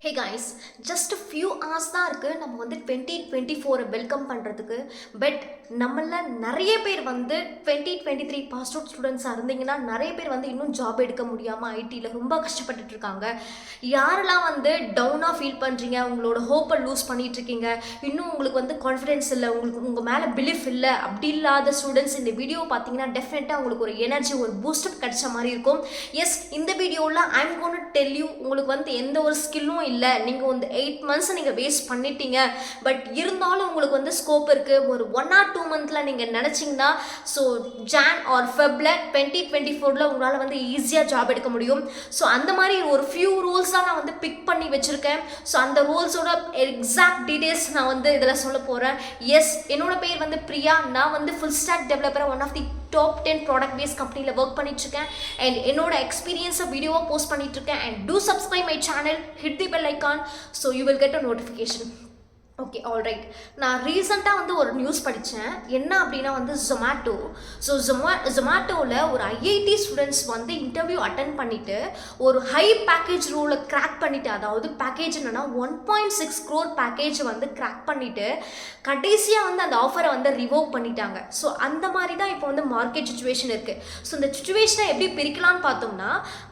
ஹே guys, just few hours தான் இருக்குது நம்ம வந்து 2024 வெல்கம் பண்ணுறதுக்கு. பட் நம்மள நிறைய பேர் வந்து 2023 பாஸ் அவுட் ஸ்டூடெண்ட்ஸாக இருந்தீங்கன்னா நிறைய பேர் வந்து இன்னும் ஜாப் எடுக்க முடியாமல் ஐடியில் ரொம்ப கஷ்டப்பட்டுட்டு இருக்காங்க. யாரெல்லாம் வந்து டவுனாக ஃபீல் பண்ணுறீங்க, உங்களோட ஹோப்பை லூஸ் பண்ணிட்டு இருக்கீங்க, இன்னும் உங்களுக்கு வந்து கான்ஃபிடென்ஸ் இல்லை, உங்களுக்கு உங்கள் மேலே பிலீஃப் இல்லை, அப்படி இல்லாத ஸ்டூடெண்ட்ஸ் இந்த வீடியோ பார்த்தீங்கன்னா டெஃபினட்டாக உங்களுக்கு ஒரு எனர்ஜி, ஒரு பூஸ்டப் கிடைச்ச மாதிரி இருக்கும். எஸ், இந்த வீடியோவில் ஐம் கோன் டெல் யூ, உங்களுக்கு வந்து எந்த ஒரு ஸ்கில்லும் இல்லை, நீங்கள் வந்து 8 months நீங்கள் வேஸ்ட் பண்ணிட்டீங்க. பட் இருந்தாலும் உங்களுக்கு வந்து ஸ்கோப் இருக்குது. ஒரு 1 or 2 months நீங்கள் நினச்சிங்கன்னா ஸோ ஜான் ஆர் ஃபெப்ல 2024 உங்களால் வந்து ஈஸியாக ஜாப் எடுக்க முடியும். ஸோ அந்த மாதிரி ஒரு ஃபியூ ரூல்ஸ் தான் நான் வந்து பிக் பண்ணி வச்சுருக்கேன். ஸோ அந்த ரூல்ஸோட எக்ஸாக்ட் டீட்டெயில்ஸ் நான் வந்து இதில் சொல்ல போகிறேன். எஸ், என்னோட பேர் வந்து பிரியா. நான் வந்து ஃபுல் ஸ்டாக் டெவலப்பராக one of the top 10 product base கம்பெனியில் ஒர்க் பண்ணிட்டுருக்கேன். அண்ட் என்னோட எக்ஸ்பீரியன்ஸை வீடியோவாக போஸ்ட் பண்ணிட்டுருக்கேன். And to subscribe my channel, hit the bell icon, so you will get a notification. Okay, alright. நான் ரீசெண்டாக வந்து ஒரு நியூஸ் படித்தேன். என்ன அப்படின்னா வந்து ஜொமேட்டோ. ஸோ ஜொமேட்டோவில் ஒரு ஐஐடி ஸ்டூடெண்ட்ஸ் வந்து இன்டர்வியூ அட்டன் பண்ணிவிட்டு ஒரு ஹை பேக்கேஜ் ரூலை கிராக் பண்ணிவிட்டு, அதாவது பேக்கேஜ் என்னென்னா 1.6 crore பேக்கேஜ் வந்து கிராக் பண்ணிவிட்டு கடைசியாக வந்து அந்த ஆஃபரை வந்து ரிவோக் பண்ணிட்டாங்க. ஸோ அந்த மாதிரி தான் இப்போ வந்து மார்க்கெட் சுச்சுவேஷன் இருக்குது. ஸோ இந்த சுச்சுவேஷனை எப்படி பிரிக்கலான்னு பார்த்தோம்னா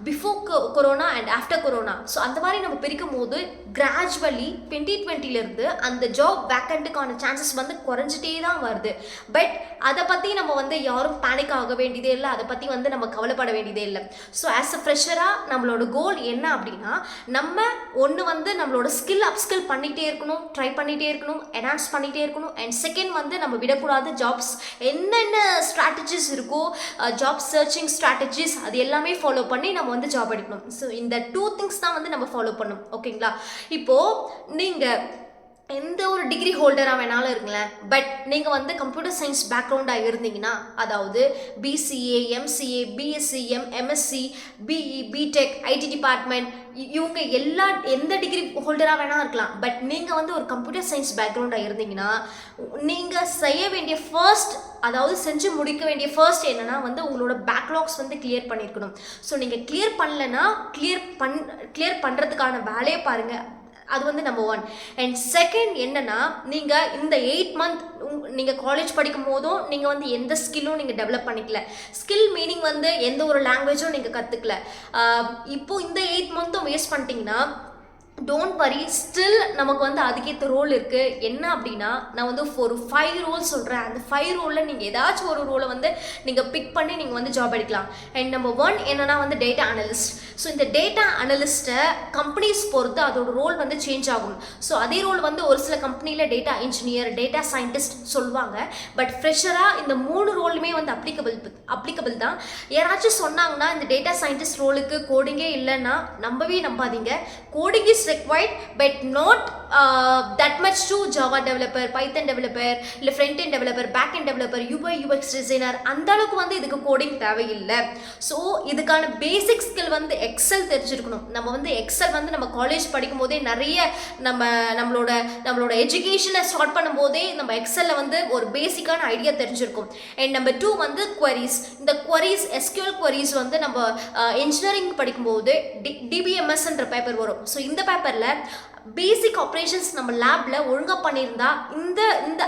before corona and after corona. So அந்த மாதிரி நம்ம பிரிக்கும் போது கிராஜுவலி 2020 அந்த ஜாப் வேக்கண்ட்டுக்கான சான்சஸ் வந்து குறைஞ்சிட்டே தான் வருது. பட் அதை பற்றி நம்ம வந்து யாரும் பேனிக் ஆக வேண்டியதே இல்லை, அதை பற்றி வந்து நம்ம கவலைப்பட வேண்டியதே இல்லை. ஸோ ஆஸ் அ ஃப்ரெஷராக நம்மளோட கோல் என்ன அப்படின்னா, நம்ம ஒன்று வந்து நம்மளோட ஸ்கில் அப்ஸ்கில் பண்ணிகிட்டே இருக்கணும், ட்ரை பண்ணிகிட்டே இருக்கணும், என்ஹான்ஸ் பண்ணிகிட்டே இருக்கணும். அண்ட் செகண்ட் வந்து நம்ம விடக்கூடாது. ஜாப்ஸ் என்னென்ன ஸ்ட்ராட்டஜிஸ் இருக்கோ, ஜாப் சர்ச்சிங் ஸ்ட்ராட்டஜிஸ், அது எல்லாமே ஃபாலோ பண்ணி நம்ம வந்து ஜாப் எடுக்கணும். ஸோ இந்த 2 things தான் வந்து நம்ம ஃபாலோ பண்ணணும். ஓகேங்களா? இப்போது நீங்கள் எந்த ஒரு டிகிரி ஹோல்டராக வேணாலும் இருங்களேன், பட் நீங்கள் வந்து கம்ப்யூட்டர் சயின்ஸ் பேக்ரவுண்டாக இருந்தீங்கன்னா, அதாவது BCA, MCA, BSc, MSc, BE, BTech, IT department, இவங்க எந்த டிகிரி ஹோல்டராக வேணால் இருக்கலாம். பட் நீங்கள் வந்து ஒரு கம்ப்யூட்டர் சயின்ஸ் பேக்ரவுண்டாக இருந்தீங்கன்னா நீங்கள் செய்ய வேண்டிய ஃபர்ஸ்ட், அதாவது செஞ்சு முடிக்க வேண்டிய ஃபர்ஸ்ட் என்னென்னா வந்து உங்களோட பேக்லாக்ஸ் வந்து கிளியர் பண்ணியிருக்கணும். ஸோ நீங்கள் கிளியர் பண்ணலைன்னா கிளியர் பண்ணுறதுக்கான வேலையை பாருங்கள். அது வந்து நம்பர் 1. அண்ட் செகண்ட் என்னன்னா, நீங்கள் இந்த 8 month நீங்கள் காலேஜ் படிக்கும் போதும் நீங்கள் வந்து எந்த ஸ்கில்லும் நீங்கள் டெவலப் பண்ணிக்கல. ஸ்கில் மீனிங் வந்து எந்த ஒரு லாங்குவேஜும் நீங்கள் கற்றுக்கல. இப்போது இந்த 8 month வேஸ்ட் பண்ணிட்டீங்கன்னா டோன்ட் வரி, ஸ்டில் நமக்கு வந்து அதுக்கேற்ற ரோல் இருக்குது. என்ன அப்படின்னா, நான் வந்து ஒரு 5 ரோல் சொல்கிறேன். அந்த 5 ரோலில் நீங்கள் ஏதாச்சும் ஒரு ரோலை வந்து நீங்கள் பிக் பண்ணி நீங்கள் வந்து ஜாப் எடுக்கலாம். அண்ட் நம்பர் 1 என்னன்னா வந்து டேட்டா அனலிஸ்ட். ஸோ இந்த டேட்டா அனலிஸ்ட்டை கம்பெனிஸ் பொறுத்து அதோட ரோல் வந்து சேஞ்ச் ஆகும். ஸோ அதே ரோல் வந்து ஒரு சில கம்பெனியில் டேட்டா இன்ஜினியர், டேட்டா சயின்டிஸ்ட் சொல்லுவாங்க. பட் ஃப்ரெஷராக இந்த 3 ரோலுமே வந்து அப்ளிகபிள் தான். யாராச்சும் சொன்னாங்கன்னா இந்த டேட்டா சயின்டிஸ்ட் ரோலுக்கு கோடிங்கே இல்லைன்னா நம்பாதீங்க. Coding is required but not that much to Java developer, Python developer, இல்லை front end developer, back end developer, UI UX designer, அந்த அளவுக்கு வந்து இதுக்கு கோடிங் தேவையில்லை. ஸோ இதுக்கான பேசிக் ஸ்கில் வந்து எக்ஸல் தெரிஞ்சிருக்கணும். நம்ம வந்து எக்ஸல் வந்து நம்ம காலேஜ் படிக்கும் போதே நிறைய நம்மளோட எஜுகேஷனை ஸ்டார்ட் பண்ணும் போதே நம்ம எக்ஸலில் வந்து ஒரு பேசிக்கான ஐடியா தெரிஞ்சிருக்கும். அண்ட் நம்பர் 2 வந்து queries. இந்த queries, SQL queries வந்து நம்ம இன்ஜினியரிங் படிக்கும்போது DBMSன்ற பேப்பர் வரும். ஸோ இந்த பேப்பரில் பேசிக் ஆப்ரேஷன்ஸ் நம்ம லேபில் ஒழுங்காக பண்ணியிருந்தா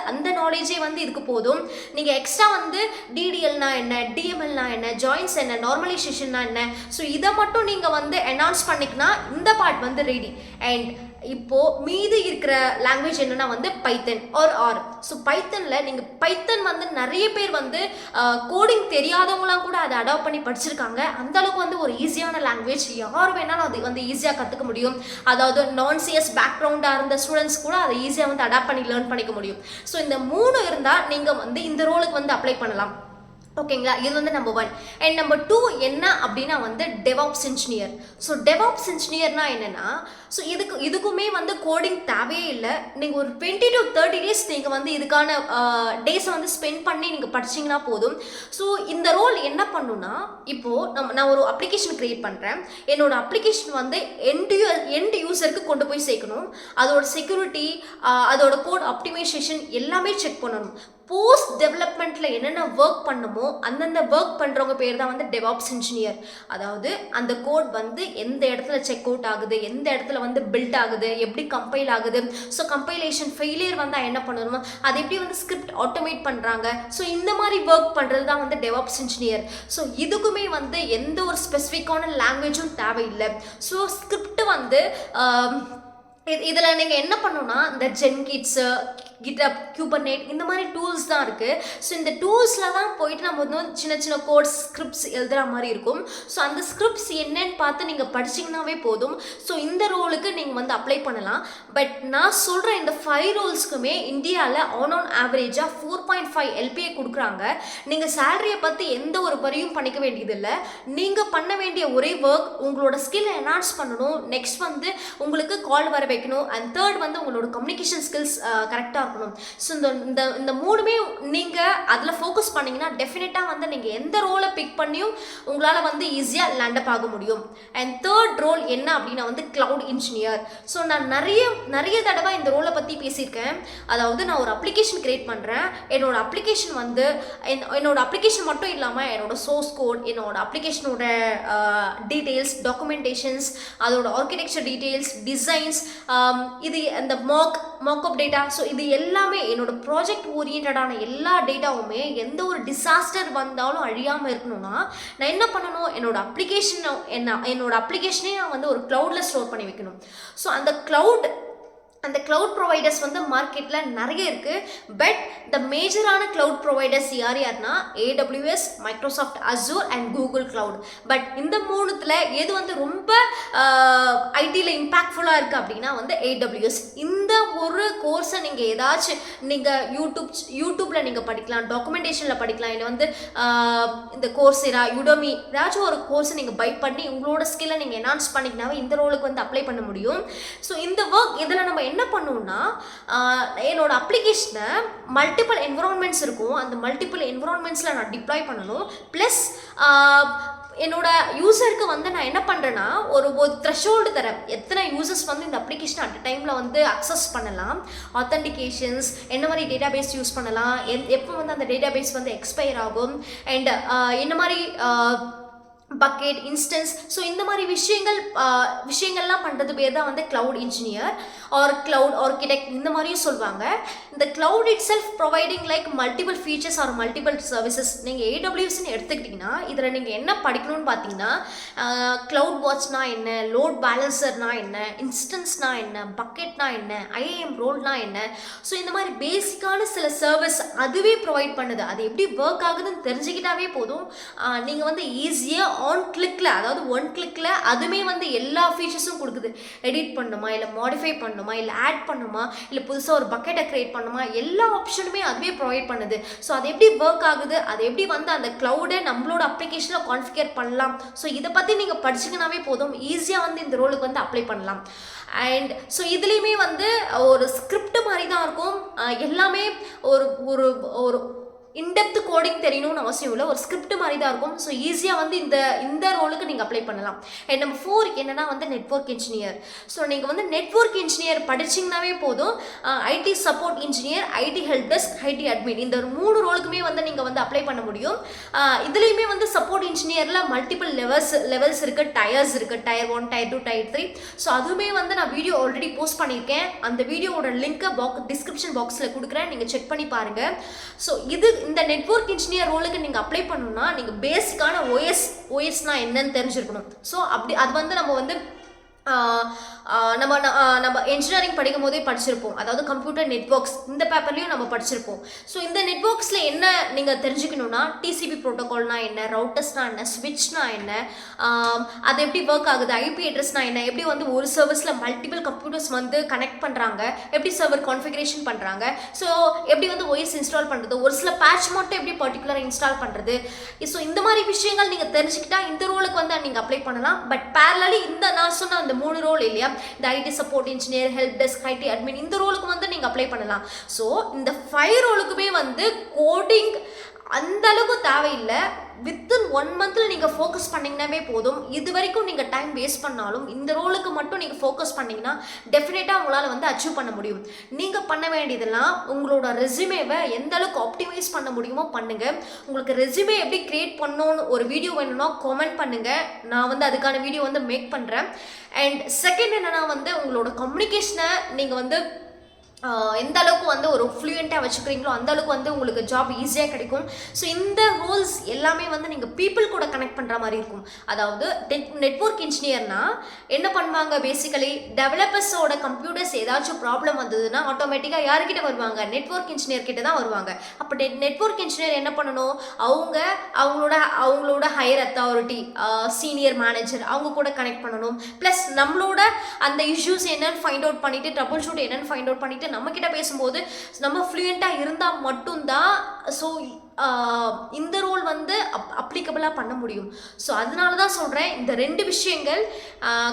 அந்த நாலேஜே வந்து இதுக்கு போதும். நீங்கள் எக்ஸ்ட்ரா வந்து டிடிஎல்னா என்ன, டிஎம்எல்னா என்ன, ஜாயின்ஸ் என்ன, நார்மலைசேஷன்னா என்ன, ஸோ இதை மட்டும் நீங்கள் வந்து என்ஹான்ஸ் பண்ணிக்கினா இந்த பார்ட் வந்து ரெடி. அண்ட் இப்போது மீதி இருக்கிற லாங்குவேஜ் என்னென்னா வந்து பைத்தன் ஆர். ஸோ பைத்தனில் நீங்கள் பைத்தன் வந்து நிறைய பேர் வந்து கோடிங் தெரியாதவங்களாம் கூட அதை அடாப்ட் பண்ணி படிச்சிருக்காங்க. அந்தளவுக்கு வந்து ஒரு ஈஸியான லாங்குவேஜ், யார் வேணாலும் அது வந்து ஈஸியாக கற்றுக்க முடியும். அதாவது நான் சிஎஸ் பேக்ரவுண்டாக இருந்த ஸ்டூடெண்ட்ஸ் கூட அதை ஈஸியாக வந்து அடாப்ட் பண்ணி லேர்ன் பண்ணிக்க முடியும். ஸோ இந்த 3 இருந்தால் நீங்கள் வந்து இந்த ரோலுக்கு வந்து அப்ளை பண்ணலாம். ஓகேங்களா? இது வந்து நம்பர் 1. அண்ட் நம்பர் 2 என்ன அப்படின்னா வந்து டெவாப்ஸ் இன்ஜினியர். ஸோ டெவாப்ஸ் இன்ஜினியர்னா என்னென்னா, ஸோ இதுக்குமே வந்து கோடிங் தேவையே இல்லை. நீங்கள் ஒரு 20 to 30 days நீங்கள் வந்து இதுக்கான டேஸை வந்து ஸ்பெண்ட் பண்ணி நீங்கள் படிச்சிங்கன்னா போதும். ஸோ இந்த ரோல் என்ன பண்ணுன்னா, இப்போது நான் ஒரு அப்ளிகேஷன் க்ரியேட் பண்ணுறேன். என்னோட அப்ளிகேஷன் வந்து எண்ட் யூசருக்கு கொண்டு போய் சேர்க்கணும். அதோட செக்யூரிட்டி, அதோட கோட் ஆப்டிமைசேஷன் எல்லாமே செக் பண்ணணும். போஸ்ட் டெவலப்மெண்ட்டில் என்னென்ன ஒர்க் பண்ணுமோ அந்தந்த ஒர்க் பண்ணுறவங்க பேர் தான் வந்து டெவாப்ஸ் இன்ஜினியர். அதாவது அந்த கோட் வந்து எந்த இடத்துல செக் அவுட் ஆகுது, எந்த இடத்துல வந்து பில்ட் ஆகுது, எப்படி கம்பைல் ஆகுது, ஸோ கம்பைலேஷன் ஃபெயிலியர் வந்தால் என்ன பண்ணணுமோ அது எப்படி வந்து ஸ்கிரிப்ட் ஆட்டோமேட் பண்ணுறாங்க, ஸோ இந்த மாதிரி ஒர்க் பண்ணுறது தான் வந்து டெவாப்ஸ் இன்ஜினியர். ஸோ இதுக்குமே வந்து எந்த ஒரு ஸ்பெசிஃபிக்கான லாங்குவேஜும் தேவையில்லை. ஸோ ஸ்கிரிப்ட் வந்து இதில் நீங்கள் என்ன பண்ணணும்னா இந்த ஜென்கிட்ஸு, கிட்டப், குபர்னேட் இந்த மாதிரி டூல்ஸ் தான் இருக்குது. ஸோ இந்த டூல்ஸில் தான் போயிட்டு நம்ம வந்து சின்ன சின்ன கோட்ஸ் ஸ்கிரிப்ட்ஸ் எழுதுகிற மாதிரி இருக்கும். ஸோ அந்த ஸ்கிரிப்ட்ஸ் என்னன்னு பார்த்து நீங்கள் படிச்சிங்கனாவே போதும். ஸோ இந்த ரோலுக்கு நீங்கள் வந்து அப்ளை பண்ணலாம். பட் நான் சொல்கிற இந்த 5 ரோல்ஸ்க்குமே இந்தியாவில் ஆன் ஆவரேஜாக 4.5 LPA கொடுக்குறாங்க. நீங்கள் சேலரியை பற்றி எந்த ஒரு வரியும் பண்ணிக்க வேண்டியதில்லை. நீங்கள் பண்ண வேண்டிய ஒரே ஒர்க் உங்களோட ஸ்கில்லை என்ஹான்ஸ் பண்ணணும், நெக்ஸ்ட் வந்து உங்களுக்கு கால் வர வைக்கணும், அண்ட் தேர்ட் வந்து உங்களோட கம்யூனிகேஷன் ஸ்கில்ஸ் கரெக்டாக இருக்கணும். ஸோ இந்த மூணுமே நீங்கள் அதில் ஃபோக்கஸ் பண்ணிங்கன்னா டெஃபினட்டாக வந்து நீங்கள் எந்த ரோலை பிக் பண்ணியும் உங்களால் வந்து ஈஸியாக லேண்டப் ஆக முடியும். அண்ட் தேர்ட் ரோல் என்ன அப்படின்னா வந்து கிளவுட் இன்ஜினியர். ஸோ நான் நிறைய தடவை இந்த ரோலை பற்றி பேசியிருக்கேன். அதாவது நான் ஒரு அப்ளிகேஷன் கிரியேட் பண்ணுறேன். என்னோட அப்ளிகேஷன் வந்து என்னோட அப்ளிகேஷன் மட்டும் இல்லாமல் என்னோட சோர்ஸ் கோட், என்னோட அப்ளிகேஷனோட டீட்டெயில்ஸ், டாக்குமெண்டேஷன்ஸ், அதோட ஆர்கிடெக்சர் டீட்டெயில்ஸ், டிசைன்ஸ், இது அந்த மாக்அப் டேட்டா, ஸோ இது எல்லாமே என்னோட ப்ராஜெக்ட் ஓரியன்டான எல்லா டேட்டாவுமே எந்த ஒரு டிசாஸ்டர் வந்தாலும் அழியாமல் இருக்கணும்னா நான் என்ன பண்ணணும், என்னோட அப்ளிகேஷனே நான் வந்து ஒரு க்ளவுடில் ஸ்டோர் பண்ணி வைக்கணும். ஸோ அந்த க்ளவுட் ப்ரொவைடர்ஸ் வந்து மார்க்கெட்டில் நிறைய இருக்குது. பட் த மேஜரான க்ளவுட் ப்ரொவைடர்ஸ் யார்னா AWS, Microsoft Azure and Google cloud. But இந்த மூணுத்தில் எது வந்து ரொம்ப ஐடியில் இம்பேக்ட்ஃபுல்லாக இருக்குது அப்படின்னா வந்து AWS. இந்த ஒரு கோர்ஸை நீங்கள் ஏதாச்சும் யூடியூப்பில் நீங்கள் படிக்கலாம், டாக்குமெண்டேஷனில் படிக்கலாம், இல்லை வந்து இந்த கோர்ஸெரா, யுடமி ஏதாச்சும் ஒரு கோர்ஸை நீங்கள் பை பண்ணி உங்களோட ஸ்கில்லை நீங்கள் என்ஹான்ஸ் பண்ணிக்கினாவே இந்த ரோலுக்கு வந்து அப்ளை பண்ண முடியும். ஸோ இந்த ஒர்க் இதில் நம்ம என்ன பண்ணுவோம்னா என்னோட அப்ளிகேஷனை மல்டிபிள் என்விரான்மெண்ட்ஸ் இருக்கும், அந்த மல்டிபிள் என்விரான்மெண்ட்ஸில் நான் டிப்ளாய் பண்ணணும். ப்ளஸ் என்னோட யூசருக்கு வந்து நான் என்ன பண்ணுறேன்னா ஒரு த்ரெஷோல்டு தரேன், எத்தனை யூசர்ஸ் வந்து இந்த அப்ளிகேஷன் அட் டைமில் வந்து அக்சஸ் பண்ணலாம், ஆத்தென்டிகேஷன்ஸ், என்ன மாதிரி டேட்டா பேஸ் யூஸ் பண்ணலாம், எப்போ வந்து அந்த டேட்டா பேஸ் வந்து எக்ஸ்பயர் ஆகும், அண்ட் என்ன மாதிரி பக்கெட், இன்ஸ்டன்ஸ், ஸோ இந்த மாதிரி விஷயங்கள்லாம் பண்ணுறது பேர் தான் வந்து cloud engineer or cloud architect இந்த மாதிரியும் சொல்லுவாங்க. இந்த cloud itself providing like multiple features or multiple services. நீங்கள் AWSன்னு எடுத்துக்கிட்டிங்கன்னா இதில் நீங்கள் என்ன படிக்கணும்னு பார்த்தீங்கன்னா கிளவுட் வாட்ச்னா என்ன, லோட் பேலன்சர்னா என்ன, இன்ஸ்டன்ஸ்னா என்ன, பக்கெட்னா என்ன, IAM ரோல்னா என்ன, ஸோ இந்த மாதிரி பேசிக்கான சில சர்வீஸ் அதுவே ப்ரொவைட் பண்ணுது. அது எப்படி ஒர்க் ஆகுதுன்னு தெரிஞ்சுக்கிட்டாவே போதும், நீங்கள் வந்து ஈஸியாக ஆன் கிளிக்கில், அதாவது ஒன் கிளிக்கில் அதுவுமே வந்து எல்லா ஃபீச்சர்ஸும் கொடுக்குது. எடிட் பண்ணுமா, இல்லை மாடிஃபை பண்ணுமா, இல்லை ஆட் பண்ணுமா, இல்லை புதுசாக ஒரு பக்கெட்டை க்ரியேட் பண்ணுமா, எல்லா ஆப்ஷனுமே அதுவே ப்ரொவைட் பண்ணுது. ஸோ அது எப்படி ஒர்க் ஆகுது, அது எப்படி வந்து அந்த க்ளவுடை நம்மளோட அப்ளிகேஷனில் கான்ஃபிகர் பண்ணலாம், ஸோ இதை பற்றி நீங்கள் படிச்சிங்கனாவே போதும், ஈஸியாக வந்து இந்த ரோலுக்கு வந்து அப்ளை பண்ணலாம். அண்ட் ஸோ இதுலேயுமே வந்து ஒரு ஸ்கிரிப்ட் மாதிரி தான் இருக்கும், எல்லாமே ஒரு இன்டெப்த் கோடிங் தெரியணும்னு அவசியம் இல்லை, ஒரு ஸ்கிரிப்ட் மாதிரி தான் இருக்கும். ஸோ ஈஸியாக வந்து இந்த ரோலுக்கு நீங்கள் அப்ளை பண்ணலாம். அண்ட் நம்பர் 4 என்னன்னா வந்து நெட்வொர்க் இன்ஜினியர். ஸோ நீங்கள் வந்து நெட்வொர்க் இன்ஜினியர் படிச்சிங்கனாவே போதும், IT support engineer, IT help desk, IT admin, இந்த 3 ரோலுக்குமே வந்து நீங்கள் வந்து அப்ளை பண்ண முடியும். இதுலேயுமே வந்து சப்போர்ட் இன்ஜினியரில் மல்டிபிள் லெவல்ஸ் இருக்குது, டயர்ஸ் இருக்குது, Tier 1, Tier 2, Tier 3. ஸோ அதுவுமே வந்து நான் வீடியோ ஆல்ரெடி போஸ்ட் பண்ணியிருக்கேன், அந்த வீடியோவோட லிங்க்கை டிஸ்கிரிப்ஷன் பாக்ஸில் கொடுக்குறேன், நீங்கள் செக் பண்ணி பாருங்கள். ஸோ இந்த நெட்வொர்க் இன்ஜினியர் ரோலுக்கு நீங்கள் அப்ளை பண்ணணும்னா நீங்கள் பேசிக்கான ஓஎஸ்னா என்னன்னு தெரிஞ்சிருக்கணும். ஸோ அது வந்து நம்ம வந்து நம்ம என்ஜினியரிங் படிக்கும் போதே படிச்சிருப்போம், அதாவது கம்ப்யூட்டர் நெட்வொர்க்ஸ் இந்த பேப்பர்லையும் நம்ம படிச்சிருப்போம். ஸோ இந்த நெட்வொர்க்ஸில் என்ன நீங்கள் தெரிஞ்சுக்கணுன்னா TCP ப்ரோட்டோகால்னா என்ன, ரவுட்டர்ஸ்னா என்ன, ஸ்விட்ச்னா என்ன, அது எப்படி ஒர்க் ஆகுது, IP அட்ரஸ்னா என்ன, எப்படி வந்து ஒரு சர்வீஸில் மல்டிபிள் கம்ப்யூட்டர்ஸ் வந்து கனெக்ட் பண்ணுறாங்க, எப்படி சர்வர் கான்ஃபிகரேஷன் பண்ணுறாங்க, ஸோ எப்படி வந்து OS இன்ஸ்டால் பண்ணுறது, ஒரு சில பேட்ச் மட்டும் எப்படி பர்டிகுலராக இன்ஸ்டால் பண்ணுறது. ஸோ இந்த மாதிரி விஷயங்கள் நீங்கள் தெரிஞ்சுக்கிட்டா இந்த ரோலுக்கு வந்து நீங்கள் அப்ளை பண்ணலாம். பட் பேரலி நான் சொன்ன அந்த 3 ரோல் இல்லையா, இந்த IT support engineer, help desk, IT admin, இந்த ரோலுக்கு வந்து நீங்கள் அப்ளை பண்ணலாம். ஸோ இந்த 5 ரோலுக்குமே வந்து கோடிங் அந்த அளவுக்கு தேவையில்லை. வித்தின் 1 மந்தில் நீங்கள் ஃபோக்கஸ் பண்ணிங்கன்னாவே போதும். இது வரைக்கும் நீங்கள் டைம் வேஸ்ட் பண்ணாலும் இந்த ரோலுக்கு மட்டும் நீங்கள் ஃபோக்கஸ் பண்ணிங்கன்னா டெஃபினட்டாக உங்களால் வந்து அச்சீவ் பண்ண முடியும். நீங்கள் பண்ண வேண்டியதெல்லாம் உங்களோட ரெஸ்யூமேவை எந்த அளவுக்கு ஆப்டிமைஸ் பண்ண முடியுமோ பண்ணுங்கள். உங்களுக்கு ரெஸ்யூமே எப்படி க்ரியேட் பண்ணணும்னு ஒரு வீடியோ வேணும்னா கமெண்ட் பண்ணுங்கள். நான் வந்து அதுக்கான வீடியோ வந்து மேக் பண்ணுறேன். அண்ட் செகண்ட் என்னென்னா வந்து உங்களோட கம்யூனிகேஷனை நீங்கள் வந்து எந்த அளவுக்கு வந்து ஒரு ஃப்ளூயண்ட்டாக வச்சுக்கிறீங்களோ அந்த அளவுக்கு வந்து உங்களுக்கு ஜாப் ஈஸியாக கிடைக்கும். ஸோ இந்த ரோல்ஸ் எல்லாமே வந்து நீங்கள் பீப்புள் கூட கனெக்ட் பண்ணுற மாதிரி இருக்கும். அதாவது நெட்வொர்க் இன்ஜினியர்னா என்ன பண்ணுவாங்க, பேசிக்கலி டெவலப்பர்ஸோட கம்ப்யூட்டர்ஸ் ஏதாச்சும் ப்ராப்ளம் வந்ததுன்னா ஆட்டோமேட்டிக்காக யார்கிட்ட வருவாங்க, நெட்வொர்க் இன்ஜினியர் கிட்ட தான் வருவாங்க. அப்போ நெட்வொர்க் இன்ஜினியர் என்ன பண்ணணும், அவங்களோட ஹையர் அத்தாரிட்டி, சீனியர் மேனேஜர் அவங்க கூட கனெக்ட் பண்ணணும். ப்ளஸ் நம்மளோட அந்த இஷ்யூஸ் என்னன்னு ஃபைண்ட் அவுட் பண்ணிவிட்டு, ட்ரபிள் ஷூட் என்னன்னு ஃபைண்ட் அவுட் பண்ணிவிட்டு நம்ம கிட்ட பேசும்போது நம்ம ஃப்ளூயண்ட்டாக இருந்தால் மட்டும்தான் ஸோ இந்த ரோல் வந்து அப்ளிகபிளாக பண்ண முடியும். ஸோ அதனால தான் சொல்கிறேன், இந்த 2 விஷயங்கள்,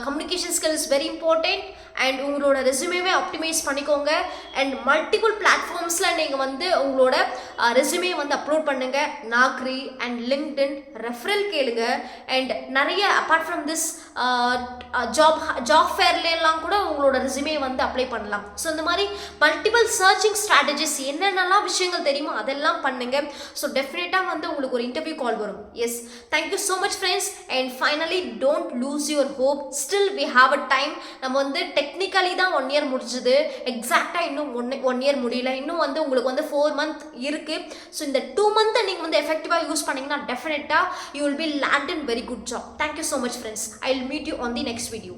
communication skills very important and உங்களோட ரெஸ்யூமேவே ஆப்டிமைஸ் பண்ணிக்கோங்க. அண்ட் மல்டிபிள் பிளாட்ஃபார்ம்ஸில் நீங்கள் வந்து உங்களோட ரெஸ்யூமே வந்து அப்லோட் பண்ணுங்கள். நாக்ரி அண்ட் லிங்க்டின் ரெஃபரல் கேளுங்க. அண்ட் நிறைய அப்பார்ட் ஃப்ரம் திஸ் ஜாப் ஃபேர்லாம் கூட உங்களோட ரெஸ்யூமே வந்து அப்ளை பண்ணலாம். ஸோ இந்த மாதிரி மல்டிபிள் சர்ச்சிங் ஸ்ட்ராட்டஜிஸ் என்னென்னலாம் விஷயங்கள் தெரியுமோ அதெல்லாம் பண்ணுங்கள். ஸோ டெஃபினட்டாக வந்து உங்களுக்கு ஒரு இன்டர்வியூ கால் வரும். Yes, thank you so much friends. And finally don't lose your hope. Still we have a time. நம்ம வந்து டெக்னிக்கலி தான் 1 இயர் முடிஞ்சுது, எக்ஸாக்டாக இன்னும் 1 இயர் முடியல. இன்னும் வந்து உங்களுக்கு வந்து 4 மந்த் இருக்குது. ஸோ இந்த 2 மந்த்தை நீங்கள் வந்து எஃபெக்டிவாக யூஸ் பண்ணிங்கன்னா டெஃபினட்டாக you will be land in very good job. Thank you so much friends. I will meet you on the next video.